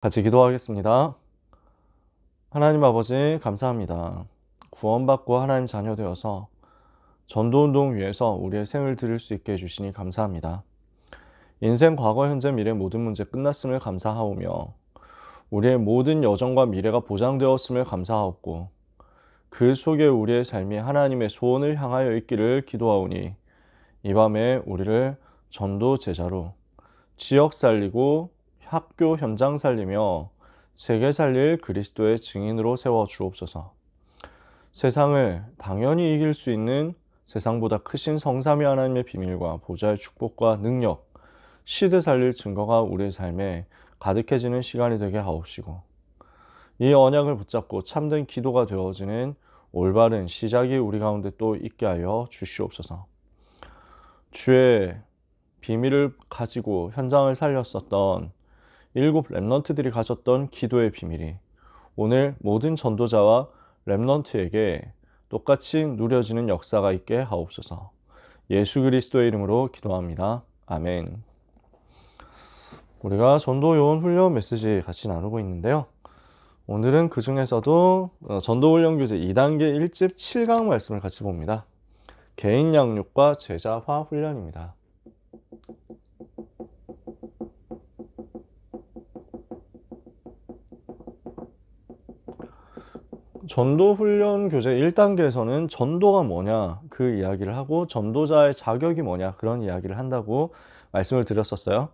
같이 기도하겠습니다. 하나님 아버지 감사합니다. 구원받고 하나님 자녀 되어서 전도운동 위해서 우리의 생을 드릴 수 있게 해주시니 감사합니다. 인생 과거 현재 미래 모든 문제 끝났음을 감사하오며 우리의 모든 여정과 미래가 보장되었음을 감사하옵고 그 속에 우리의 삶이 하나님의 소원을 향하여 있기를 기도하오니 이 밤에 우리를 전도 제자로 지역 살리고 학교 현장 살리며 세계 살릴 그리스도의 증인으로 세워 주옵소서. 세상을 당연히 이길 수 있는 세상보다 크신 성삼위 하나님의 비밀과 보좌의 축복과 능력, 시대 살릴 증거가 우리의 삶에 가득해지는 시간이 되게 하옵시고 이 언약을 붙잡고 참된 기도가 되어지는 올바른 시작이 우리 가운데 또 있게 하여 주시옵소서. 주의 비밀을 가지고 현장을 살렸었던 일곱 렘넌트들이 가졌던 기도의 비밀이 오늘 모든 전도자와 렘넌트에게 똑같이 누려지는 역사가 있게 하옵소서. 예수 그리스도의 이름으로 기도합니다. 아멘. 우리가 전도요원 훈련 메시지 같이 나누고 있는데요. 오늘은 그 중에서도 전도훈련 교재 2단계 1집 7강 말씀을 같이 봅니다. 개인 양육과 제자화 훈련입니다. 전도훈련 교재 1단계에서는 전도가 뭐냐 그 이야기를 하고 전도자의 자격이 뭐냐 그런 이야기를 한다고 말씀을 드렸었어요.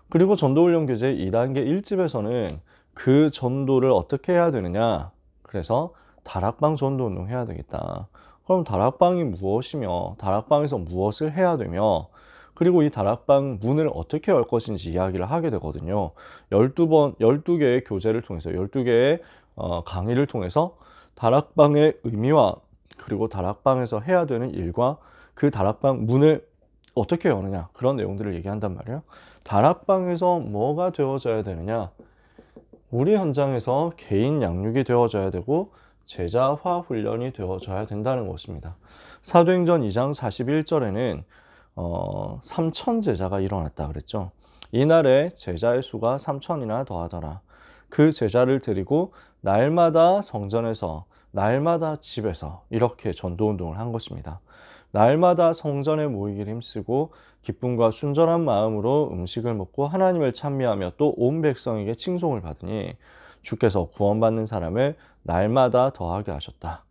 그리고 전도훈련 교재 2단계 1집에서는 그 전도를 어떻게 해야 되느냐, 그래서 다락방 전도운동 해야 되겠다. 그럼 다락방이 무엇이며 다락방에서 무엇을 해야 되며 그리고 이 다락방 문을 어떻게 열 것인지 이야기를 하게 되거든요. 12개의 교재를 통해서 12개의 강의를 통해서 다락방의 의미와 그리고 다락방에서 해야 되는 일과 그 다락방 문을 어떻게 여느냐 그런 내용들을 얘기한단 말이에요. 다락방에서 뭐가 되어져야 되느냐, 우리 현장에서 개인 양육이 되어져야 되고 제자화 훈련이 되어져야 된다는 것입니다. 사도행전 2장 41절에는 3천 제자가 일어났다 그랬죠. 이날에 제자의 수가 3천이나 더하더라. 그 제자를 데리고 날마다 성전에서 날마다 집에서 이렇게 전도운동을 한 것입니다. 날마다 성전에 모이기를 힘쓰고 기쁨과 순전한 마음으로 음식을 먹고 하나님을 찬미하며 또 온 백성에게 칭송을 받으니 주께서 구원받는 사람을 날마다 더하게 하셨다.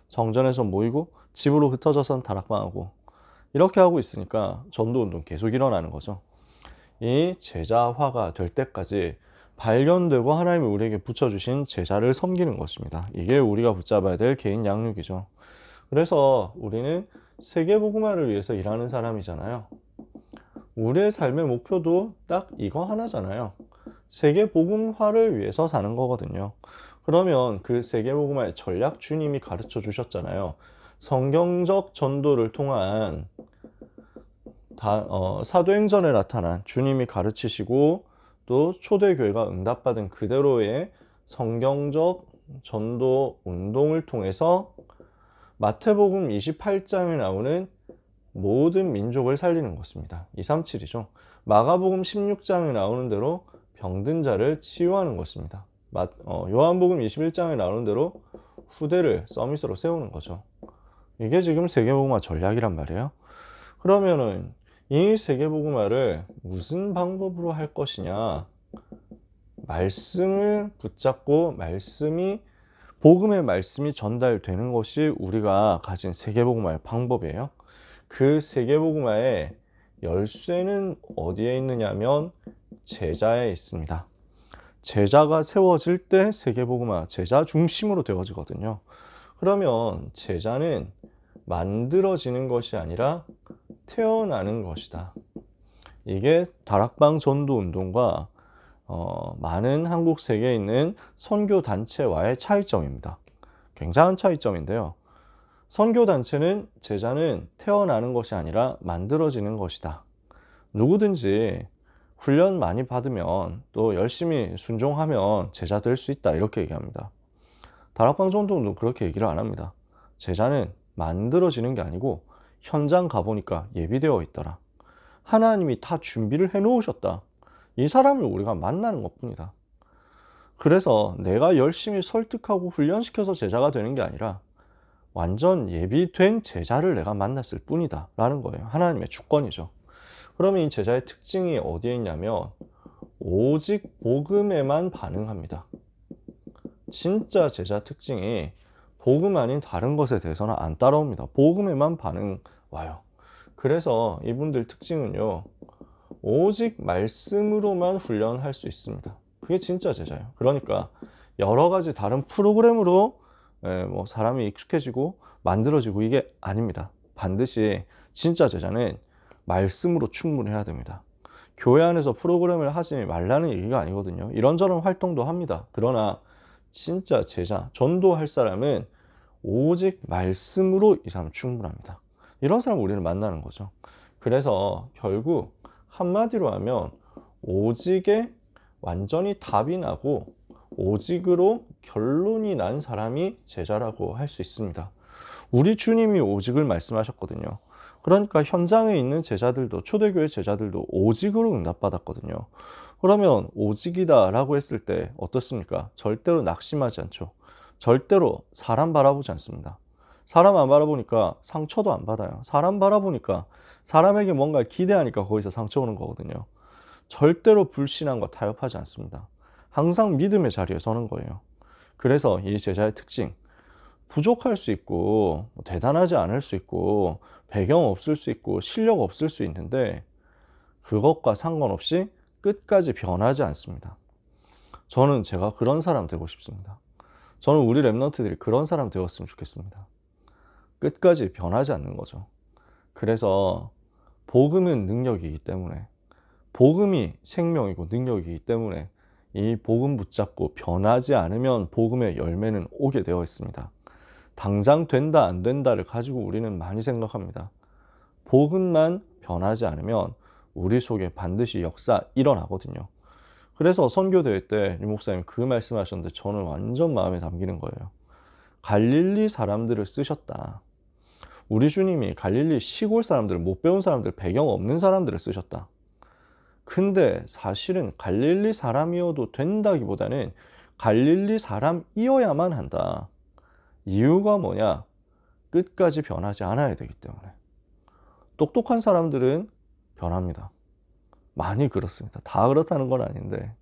성전에서 모이고 집으로 흩어져선 다락방하고 이렇게 하고 있으니까 전도운동 계속 일어나는 거죠. 이 제자화가 될 때까지 발견되고 하나님이 우리에게 붙여주신 제자를 섬기는 것입니다. 이게 우리가 붙잡아야 될 개인 양육이죠. 그래서 우리는 세계복음화를 위해서 일하는 사람이잖아요. 우리의 삶의 목표도 딱 이거 하나잖아요. 세계복음화를 위해서 사는 거거든요. 그러면 그 세계복음화의 전략 주님이 가르쳐 주셨잖아요. 성경적 전도를 통한 사도행전에 나타난 주님이 가르치시고 또 초대교회가 응답받은 그대로의 성경적 전도 운동을 통해서 마태복음 28장에 나오는 모든 민족을 살리는 것입니다. 237이죠. 마가복음 16장에 나오는 대로 병든 자를 치유하는 것입니다. 요한복음 21장에 나오는 대로 후대를 서밋으로 세우는 거죠. 이게 지금 세계복음화 전략이란 말이에요. 그러면은 이 세계복음화를 무슨 방법으로 할 것이냐, 말씀을 붙잡고 복음의 말씀이 전달되는 것이 우리가 가진 세계복음화의 방법이에요. 그 세계복음화의 열쇠는 어디에 있느냐면 제자에 있습니다. 제자가 세워질 때 세계복음화, 제자 중심으로 되어지거든요. 그러면 제자는 만들어지는 것이 아니라 태어나는 것이다. 이게 다락방 전도 운동과 많은 한국 세계에 있는 선교 단체와의 차이점입니다. 굉장한 차이점인데요. 선교 단체는 제자는 태어나는 것이 아니라 만들어지는 것이다. 누구든지 훈련 많이 받으면 또 열심히 순종하면 제자 될 수 있다 이렇게 얘기합니다. 다락방 전도운동 그렇게 얘기를 안 합니다. 제자는 만들어지는 게 아니고 현장 가보니까 예비되어 있더라. 하나님이 다 준비를 해 놓으셨다. 이 사람을 우리가 만나는 것뿐이다. 그래서 내가 열심히 설득하고 훈련시켜서 제자가 되는 게 아니라 완전 예비된 제자를 내가 만났을 뿐이다 라는 거예요. 하나님의 주권이죠. 그러면 이 제자의 특징이 어디에 있냐면 오직 복음에만 반응합니다. 진짜 제자 특징이 복음 아닌 다른 것에 대해서는 안 따라옵니다. 복음에만 반응 와요. 그래서 이분들 특징은요, 오직 말씀으로만 훈련할 수 있습니다. 그게 진짜 제자예요. 그러니까 여러 가지 다른 프로그램으로 뭐 사람이 익숙해지고 만들어지고 이게 아닙니다. 반드시 진짜 제자는 말씀으로 충분해야 됩니다. 교회 안에서 프로그램을 하지 말라는 얘기가 아니거든요. 이런저런 활동도 합니다. 그러나 진짜 제자, 전도할 사람은 오직 말씀으로 이 사람 충분합니다. 이런 사람 우리는 만나는 거죠. 그래서 결국 한마디로 하면 오직에 완전히 답이 나고 오직으로 결론이 난 사람이 제자라고 할 수 있습니다. 우리 주님이 오직을 말씀하셨거든요. 그러니까 현장에 있는 제자들도, 초대교회 제자들도 오직으로 응답받았거든요. 그러면 오직이다 라고 했을 때 어떻습니까? 절대로 낙심하지 않죠. 절대로 사람 바라보지 않습니다. 사람 안 바라보니까 상처도 안 받아요. 사람 바라보니까 사람에게 뭔가를 기대하니까 거기서 상처 오는 거거든요. 절대로 불신앙과 타협하지 않습니다. 항상 믿음의 자리에 서는 거예요. 그래서 이 제자의 특징, 부족할 수 있고 대단하지 않을 수 있고 배경 없을 수 있고 실력 없을 수 있는데 그것과 상관없이 끝까지 변하지 않습니다. 저는 제가 그런 사람 되고 싶습니다. 저는 우리 랩런트들이 그런 사람 되었으면 좋겠습니다. 끝까지 변하지 않는 거죠. 그래서 복음은 능력이기 때문에, 복음이 생명이고 능력이기 때문에 이 복음 붙잡고 변하지 않으면 복음의 열매는 오게 되어 있습니다. 당장 된다 안 된다를 가지고 우리는 많이 생각합니다. 복음만 변하지 않으면 우리 속에 반드시 역사 일어나거든요. 그래서 선교대회 때 이 목사님 그 말씀하셨는데 저는 완전 마음에 담기는 거예요. 갈릴리 사람들을 쓰셨다. 우리 주님이 갈릴리 시골 사람들, 못 배운 사람들, 배경 없는 사람들을 쓰셨다. 근데 사실은 갈릴리 사람이어도 된다기보다는 갈릴리 사람이어야만 한다. 이유가 뭐냐? 끝까지 변하지 않아야 되기 때문에. 똑똑한 사람들은 변합니다. 많이 그렇습니다. 다 그렇다는 건 아닌데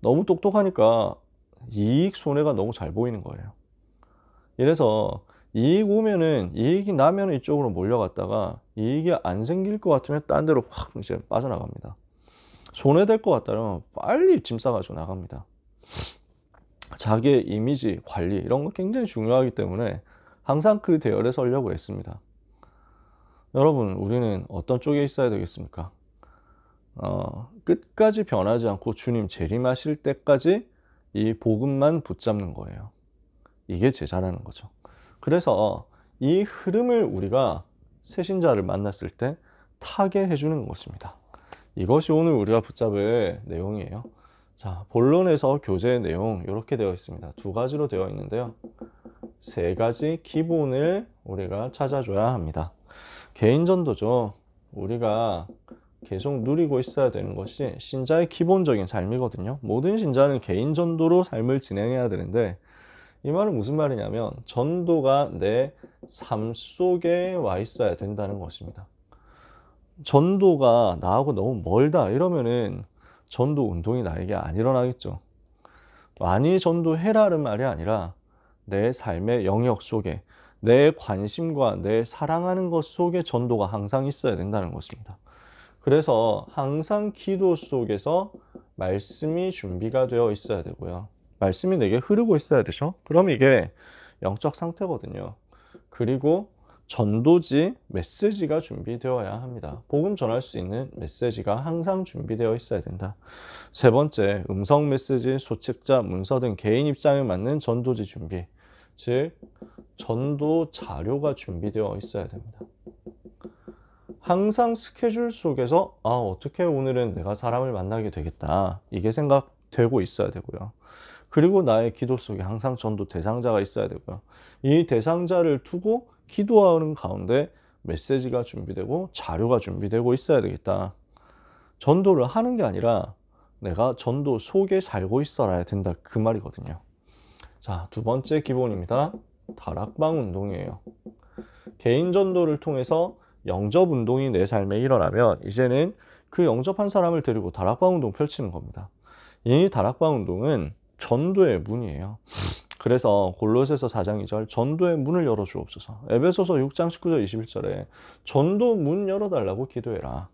너무 똑똑하니까 이익 손해가 너무 잘 보이는 거예요. 이래서 이익 오면은, 이익이 나면 이쪽으로 몰려갔다가 이익이 안 생길 것 같으면 딴 데로 확 이제 빠져나갑니다. 손해될 것 같다면 빨리 짐 싸가지고 나갑니다. 자기의 이미지 관리 이런 거 굉장히 중요하기 때문에 항상 그 대열에 서려고 했습니다. 여러분, 우리는 어떤 쪽에 있어야 되겠습니까? 끝까지 변하지 않고 주님 재림하실 때까지 이 복음만 붙잡는 거예요. 이게 제자라는 거죠. 그래서 이 흐름을 우리가 새신자를 만났을 때 타게 해주는 것입니다. 이것이 오늘 우리가 붙잡을 내용이에요. 자, 본론에서 교재 내용 이렇게 되어 있습니다. 두 가지로 되어 있는데요. 세 가지 기본을 우리가 찾아줘야 합니다. 개인전도죠. 우리가 계속 누리고 있어야 되는 것이 신자의 기본적인 삶이거든요. 모든 신자는 개인전도로 삶을 진행해야 되는데 이 말은 무슨 말이냐면 전도가 내 삶 속에 와 있어야 된다는 것입니다. 전도가 나하고 너무 멀다 이러면은 전도 운동이 나에게 안 일어나겠죠. 많이 전도해라는 말이 아니라 내 삶의 영역 속에 내 관심과 내 사랑하는 것 속에 전도가 항상 있어야 된다는 것입니다. 그래서 항상 기도 속에서 말씀이 준비가 되어 있어야 되고요. 말씀이 내게 흐르고 있어야 되죠. 그럼 이게 영적 상태거든요. 그리고 전도지 메시지가 준비되어야 합니다. 복음 전할 수 있는 메시지가 항상 준비되어 있어야 된다. 세 번째, 음성 메시지, 소책자, 문서 등 개인 입장에 맞는 전도지 준비. 즉, 전도 자료가 준비되어 있어야 됩니다. 항상 스케줄 속에서 어떻게 오늘은 내가 사람을 만나게 되겠다. 이게 생각되고 있어야 되고요. 그리고 나의 기도 속에 항상 전도 대상자가 있어야 되고요. 이 대상자를 두고 기도하는 가운데 메시지가 준비되고 자료가 준비되고 있어야 되겠다. 전도를 하는 게 아니라 내가 전도 속에 살고 있어야 된다 그 말이거든요. 자, 두 번째 기본입니다. 다락방 운동이에요. 개인 전도를 통해서 영접 운동이 내 삶에 일어나면 이제는 그 영접한 사람을 데리고 다락방 운동 펼치는 겁니다. 이 다락방 운동은 전도의 문이에요. 그래서 골로새서 4장 2절 전도의 문을 열어주옵소서. 에베소서 6장 19절 21절에 전도 문 열어달라고 기도해라.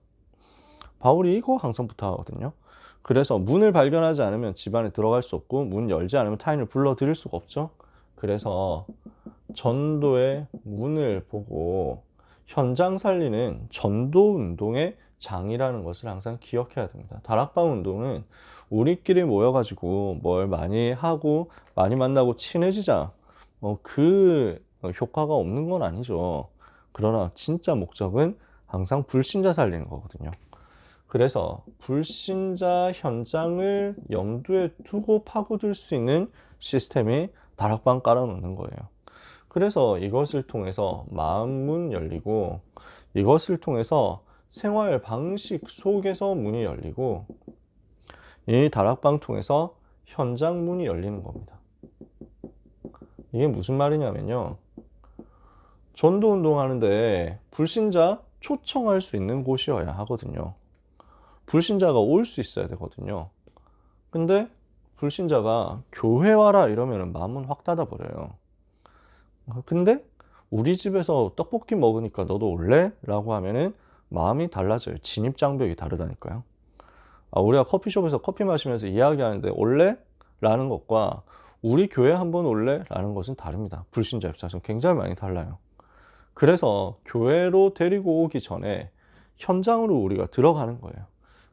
바울이 이거 항상 부탁하거든요. 그래서 문을 발견하지 않으면 집 안에 들어갈 수 없고 문 열지 않으면 타인을 불러들일 수가 없죠. 그래서 전도의 문을 보고 현장 살리는 전도 운동의 장이라는 것을 항상 기억해야 됩니다. 다락방 운동은 우리끼리 모여가지고 뭘 많이 하고 많이 만나고 친해지자 그 효과가 없는 건 아니죠. 그러나 진짜 목적은 항상 불신자 살리는 거거든요. 그래서 불신자 현장을 염두에 두고 파고들 수 있는 시스템이 다락방 깔아놓는 거예요. 그래서 이것을 통해서 마음문 열리고 이것을 통해서 생활 방식 속에서 문이 열리고 이 다락방 통해서 현장 문이 열리는 겁니다. 이게 무슨 말이냐면요. 전도 운동하는데 불신자 초청할 수 있는 곳이어야 하거든요. 불신자가 올 수 있어야 되거든요. 근데 불신자가 교회 와라 이러면 마음은 확 닫아버려요. 근데 우리 집에서 떡볶이 먹으니까 너도 올래? 라고 하면은 마음이 달라져요. 진입 장벽이 다르다니까요. 우리가 커피숍에서 커피 마시면서 이야기하는데 올래? 라는 것과 우리 교회 한번 올래? 라는 것은 다릅니다. 불신자 입장에서 굉장히 많이 달라요. 그래서 교회로 데리고 오기 전에 현장으로 우리가 들어가는 거예요.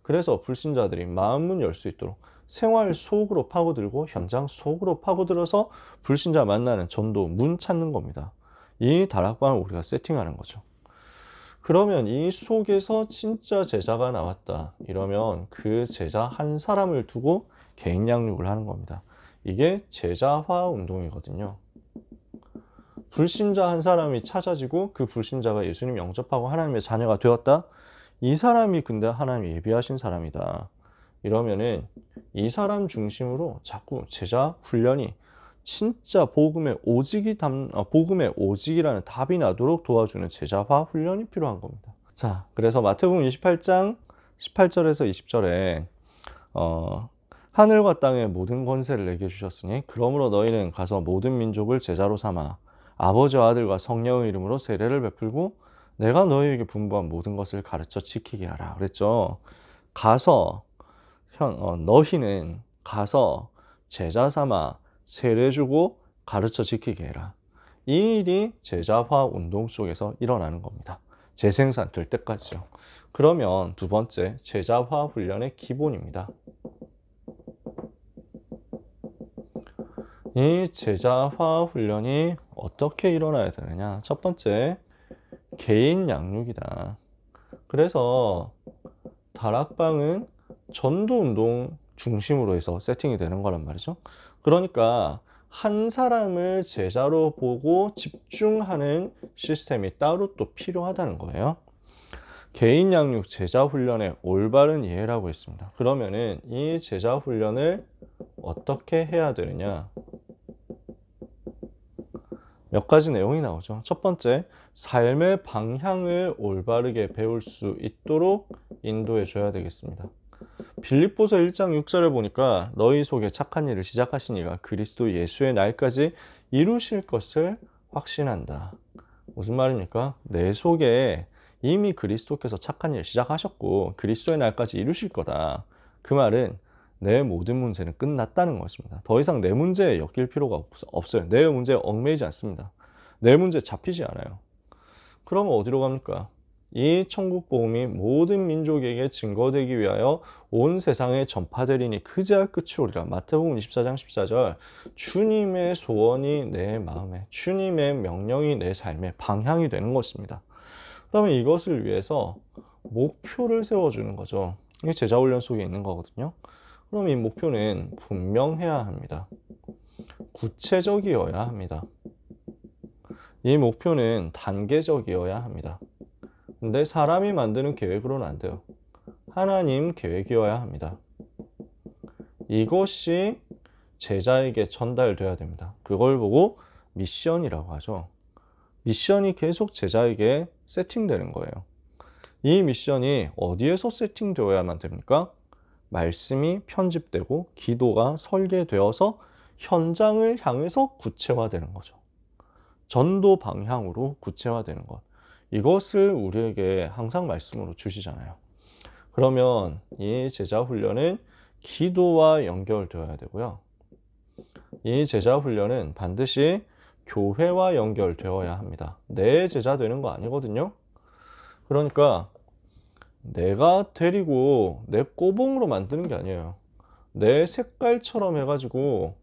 그래서 불신자들이 마음문 열 수 있도록 생활 속으로 파고들고 현장 속으로 파고들어서 불신자 만나는 전도 문 찾는 겁니다. 이 다락방을 우리가 세팅하는 거죠. 그러면 이 속에서 진짜 제자가 나왔다 이러면 그 제자 한 사람을 두고 개인 양육을 하는 겁니다. 이게 제자화 운동이거든요. 불신자 한 사람이 찾아지고 그 불신자가 예수님 영접하고 하나님의 자녀가 되었다. 이 사람이 근데 하나님이 예비하신 사람이다. 이러면은 이 사람 중심으로 자꾸 제자 훈련이 진짜 복음의 오직이라는 답이 나도록 도와주는 제자화 훈련이 필요한 겁니다. 자, 그래서 마태복음 28장 18절에서 20절에 하늘과 땅의 모든 권세를 내게 주셨으니 그러므로 너희는 가서 모든 민족을 제자로 삼아 아버지와 아들과 성령의 이름으로 세례를 베풀고 내가 너희에게 분부한 모든 것을 가르쳐 지키게 하라 그랬죠. 가서 너희는 가서 제자 삼아 세례 주고 가르쳐 지키게 해라. 이 일이 제자화 운동 속에서 일어나는 겁니다. 재생산 될 때까지요. 그러면 두 번째 제자화 훈련의 기본입니다. 이 제자화 훈련이 어떻게 일어나야 되느냐? 첫 번째 개인 양육이다. 그래서 다락방은 전도 운동 중심으로 해서 세팅이 되는 거란 말이죠. 그러니까 한 사람을 제자로 보고 집중하는 시스템이 따로 또 필요하다는 거예요. 개인 양육 제자 훈련의 올바른 이해라고 했습니다. 그러면은 이 제자 훈련을 어떻게 해야 되느냐? 몇 가지 내용이 나오죠. 첫 번째, 삶의 방향을 올바르게 배울 수 있도록 인도해 줘야 되겠습니다. 빌립보서 1장 6절을 보니까 너희 속에 착한 일을 시작하신 이가 그리스도 예수의 날까지 이루실 것을 확신한다. 무슨 말입니까? 내 속에 이미 그리스도께서 착한 일을 시작하셨고 그리스도의 날까지 이루실 거다. 그 말은 내 모든 문제는 끝났다는 것입니다. 더 이상 내 문제에 엮일 필요가 없어요. 내 문제에 얽매이지 않습니다. 내 문제에 잡히지 않아요. 그러면 어디로 갑니까? 이 천국 복음이 모든 민족에게 증거되기 위하여 온 세상에 전파되리니 그제야 끝이 오리라. 마태복음 24장 14절. 주님의 소원이 내 마음에, 주님의 명령이 내 삶의 방향이 되는 것입니다. 그러면 이것을 위해서 목표를 세워주는 거죠. 이게 제자훈련 속에 있는 거거든요. 그럼 이 목표는 분명해야 합니다. 구체적이어야 합니다. 이 목표는 단계적이어야 합니다. 근데 사람이 만드는 계획으로는 안 돼요. 하나님 계획이어야 합니다. 이것이 제자에게 전달돼야 됩니다. 그걸 보고 미션이라고 하죠. 미션이 계속 제자에게 세팅되는 거예요. 이 미션이 어디에서 세팅되어야만 됩니까? 말씀이 편집되고 기도가 설계되어서 현장을 향해서 구체화되는 거죠. 전도 방향으로 구체화되는 것. 이것을 우리에게 항상 말씀으로 주시잖아요. 그러면 이 제자 훈련은 기도와 연결되어야 되고요. 이 제자 훈련은 반드시 교회와 연결되어야 합니다. 내 제자 되는 거 아니거든요. 그러니까 내가 데리고 내 꼬봉으로 만드는 게 아니에요. 내 색깔처럼 해가지고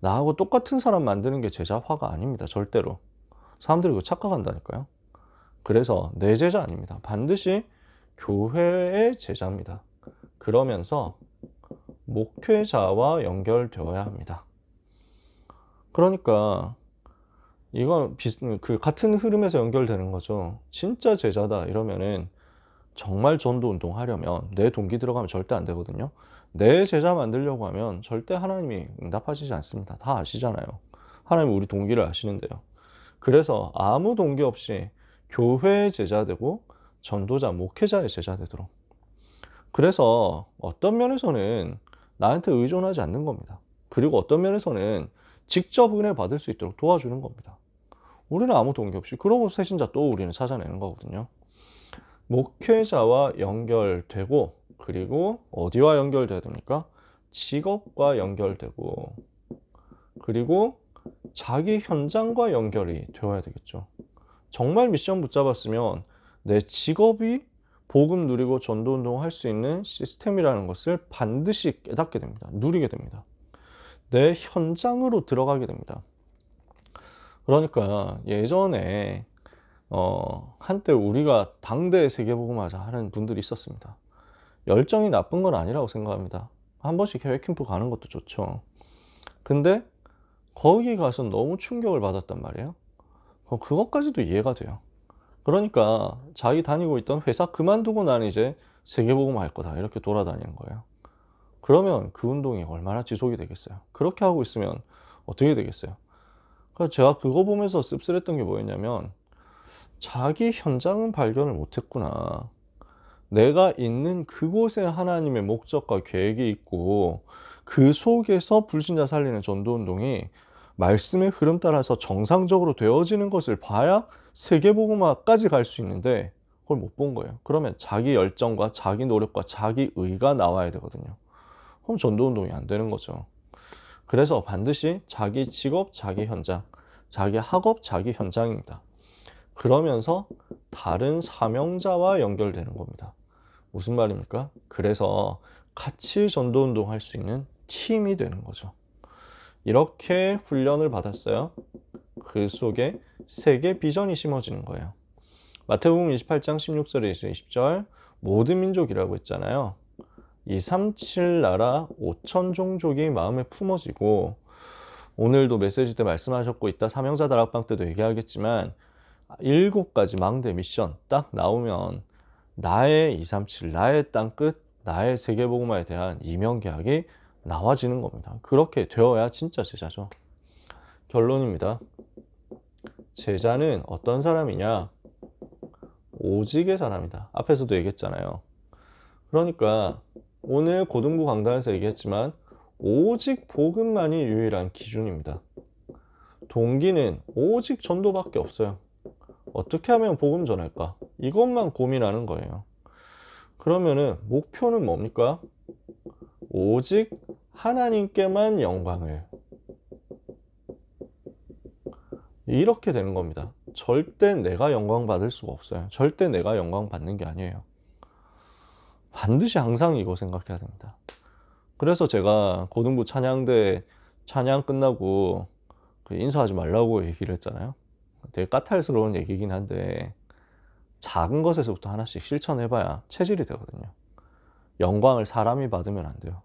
나하고 똑같은 사람 만드는 게 제자화가 아닙니다. 절대로. 사람들이 그거 착각한다니까요. 그래서 내 제자 아닙니다. 반드시 교회의 제자입니다. 그러면서 목회자와 연결되어야 합니다. 그러니까 이건 그 같은 흐름에서 연결되는 거죠. 진짜 제자다 이러면은 정말 전도 운동 하려면 내 동기 들어가면 절대 안 되거든요. 내 제자 만들려고 하면 절대 하나님이 응답하시지 않습니다. 다 아시잖아요. 하나님 우리 동기를 아시는데요. 그래서 아무 동기 없이 교회의 제자 되고 전도자, 목회자의 제자 되도록. 그래서 어떤 면에서는 나한테 의존하지 않는 겁니다. 그리고 어떤 면에서는 직접 은혜 받을 수 있도록 도와주는 겁니다. 우리는 아무 동기 없이 그러고 새신자 또 우리는 찾아내는 거거든요. 목회자와 연결되고 그리고 어디와 연결돼야 됩니까? 직업과 연결되고 그리고 자기 현장과 연결이 되어야 되겠죠. 정말 미션 붙잡았으면 내 직업이 복음 누리고 전도운동 할 수 있는 시스템이라는 것을 반드시 깨닫게 됩니다. 누리게 됩니다. 내 현장으로 들어가게 됩니다. 그러니까 예전에 한때 우리가 당대 세계복음화자 하는 분들이 있었습니다. 열정이 나쁜 건 아니라고 생각합니다. 한 번씩 해외 캠프 가는 것도 좋죠. 근데 거기 가서 너무 충격을 받았단 말이에요. 그것까지도 이해가 돼요. 그러니까 자기 다니고 있던 회사 그만두고 나는 이제 세계복음 할 거다 이렇게 돌아다니는 거예요. 그러면 그 운동이 얼마나 지속이 되겠어요? 그렇게 하고 있으면 어떻게 되겠어요? 그래서 제가 그거 보면서 씁쓸했던 게 뭐였냐면 자기 현장은 발견을 못했구나. 내가 있는 그곳에 하나님의 목적과 계획이 있고 그 속에서 불신자 살리는 전도운동이 말씀의 흐름 따라서 정상적으로 되어지는 것을 봐야 세계복음화까지 갈 수 있는데 그걸 못 본 거예요. 그러면 자기 열정과 자기 노력과 자기 의가 나와야 되거든요. 그럼 전도운동이 안 되는 거죠. 그래서 반드시 자기 직업, 자기 현장, 자기 학업, 자기 현장입니다. 그러면서 다른 사명자와 연결되는 겁니다. 무슨 말입니까? 그래서 같이 전도운동 할 수 있는 팀이 되는 거죠. 이렇게 훈련을 받았어요. 그 속에 세계 비전이 심어지는 거예요. 마태복음 28장 16절에서 20절 모든 민족이라고 했잖아요. 237 나라 5천 종족이 마음에 품어지고 오늘도 메시지 때 말씀하셨고 이따 사명자 다락방 때도 얘기하겠지만 7가지 망대 미션 딱 나오면 나의 237, 나의 땅끝, 나의 세계복음화에 대한 이명계약이 나와지는 겁니다. 그렇게 되어야 진짜 제자죠. 결론입니다. 제자는 어떤 사람이냐? 오직의 사람이다. 앞에서도 얘기했잖아요. 그러니까 오늘 고등부 강단에서 얘기했지만 오직 복음만이 유일한 기준입니다. 동기는 오직 전도밖에 없어요. 어떻게 하면 복음 전할까? 이것만 고민하는 거예요. 그러면은 목표는 뭡니까? 오직 하나님께만 영광을. 이렇게 되는 겁니다. 절대 내가 영광 받을 수가 없어요. 절대 내가 영광 받는 게 아니에요. 반드시 항상 이거 생각해야 됩니다. 그래서 제가 고등부 찬양대 찬양 끝나고 인사하지 말라고 얘기를 했잖아요. 되게 까탈스러운 얘기긴 한데 작은 것에서부터 하나씩 실천해봐야 체질이 되거든요. 영광을 사람이 받으면 안 돼요.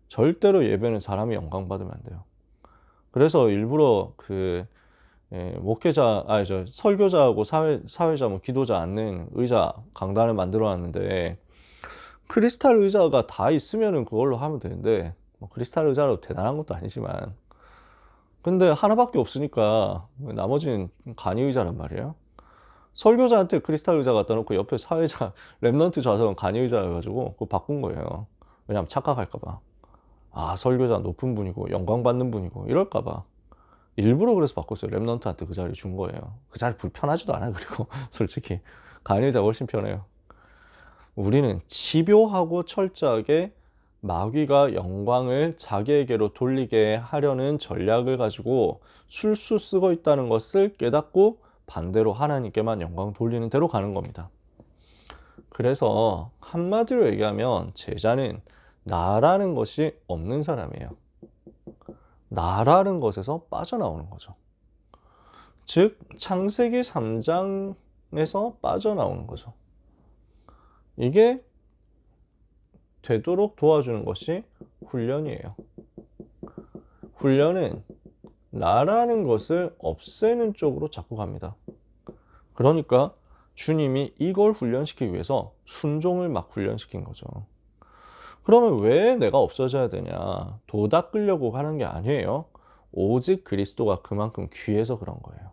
절대로 예배는 사람이 영광 받으면 안 돼요. 그래서 일부러 목회자, 설교자하고 사회자, 기도자 앉는 의자 강단을 만들어 놨는데 크리스탈 의자가 다 있으면은 그걸로 하면 되는데 크리스탈 의자로 대단한 것도 아니지만, 근데 하나밖에 없으니까 나머지는 간이 의자란 말이에요. 설교자한테 크리스탈 의자 갖다 놓고 옆에 사회자 랩넌트 좌석은 간이 의자여가지고 그거 바꾼 거예요. 왜냐면 착각할까봐. 아, 설교자 높은 분이고 영광 받는 분이고 이럴까봐 일부러 그래서 바꿨어요. 랩넌트한테 그 자리 준 거예요. 그 자리 불편하지도 않아. 그리고 솔직히 간이 의자가 훨씬 편해요. 우리는 집요하고 철저하게 마귀가 영광을 자기에게로 돌리게 하려는 전략을 가지고 술수 쓰고 있다는 것을 깨닫고 반대로 하나님께만 영광 돌리는 대로 가는 겁니다. 그래서 한마디로 얘기하면 제자는 나라는 것이 없는 사람이에요. 나라는 것에서 빠져나오는 거죠. 즉 창세기 3장에서 빠져나오는 거죠. 이게 되도록 도와주는 것이 훈련이에요. 훈련은 나라는 것을 없애는 쪽으로 자꾸 갑니다. 그러니까 주님이 이걸 훈련시키기 위해서 순종을 막 훈련시킨 거죠. 그러면 왜 내가 없어져야 되냐? 도 닦으려고 하는 게 아니에요. 오직 그리스도가 그만큼 귀해서 그런 거예요.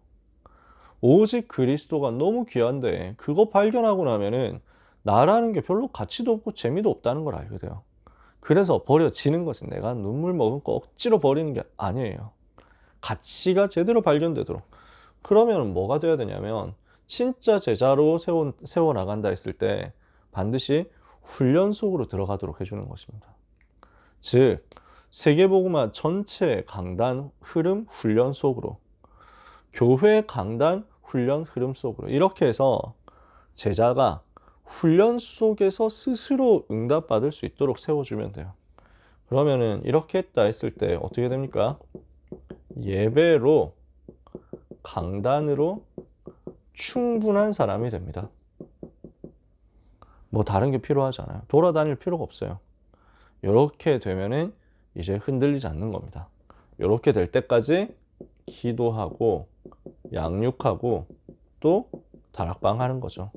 오직 그리스도가 너무 귀한데 그거 발견하고 나면은 나라는 게 별로 가치도 없고 재미도 없다는 걸 알게 돼요. 그래서 버려지는 것은 내가 눈물 머금고 억지로 버리는 게 아니에요. 가치가 제대로 발견되도록. 그러면 뭐가 돼야 되냐면 진짜 제자로 세워나간다 했을 때 반드시 훈련 속으로 들어가도록 해주는 것입니다. 즉 세계복음화 전체 강단 흐름 훈련 속으로, 교회 강단 훈련 흐름 속으로, 이렇게 해서 제자가 훈련 속에서 스스로 응답받을 수 있도록 세워주면 돼요. 그러면은 이렇게 했다 했을 때 어떻게 됩니까? 예배로, 강단으로 충분한 사람이 됩니다. 뭐 다른 게 필요하지 않아요. 돌아다닐 필요가 없어요. 이렇게 되면은 이제 흔들리지 않는 겁니다. 이렇게 될 때까지 기도하고 양육하고 또 다락방 하는 거죠.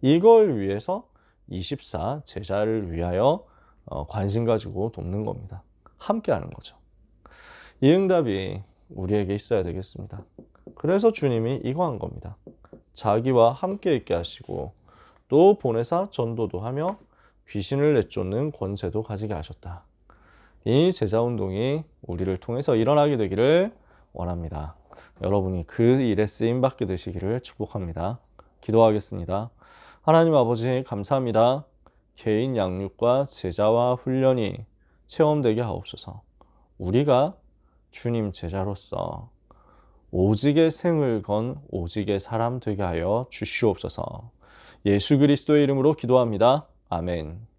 이걸 위해서 24 제자를 위하여 관심 가지고 돕는 겁니다. 함께 하는 거죠. 이 응답이 우리에게 있어야 되겠습니다. 그래서 주님이 이거 한 겁니다. 자기와 함께 있게 하시고 또 보내사 전도도 하며 귀신을 내쫓는 권세도 가지게 하셨다. 이 제자운동이 우리를 통해서 일어나게 되기를 원합니다. 여러분이 그 일에 쓰임받게 되시기를 축복합니다. 기도하겠습니다. 하나님 아버지 감사합니다. 개인 양육과 제자와 훈련이 체험되게 하옵소서. 우리가 주님 제자로서 오직의 생을 건 오직의 사람 되게 하여 주시옵소서. 예수 그리스도의 이름으로 기도합니다. 아멘.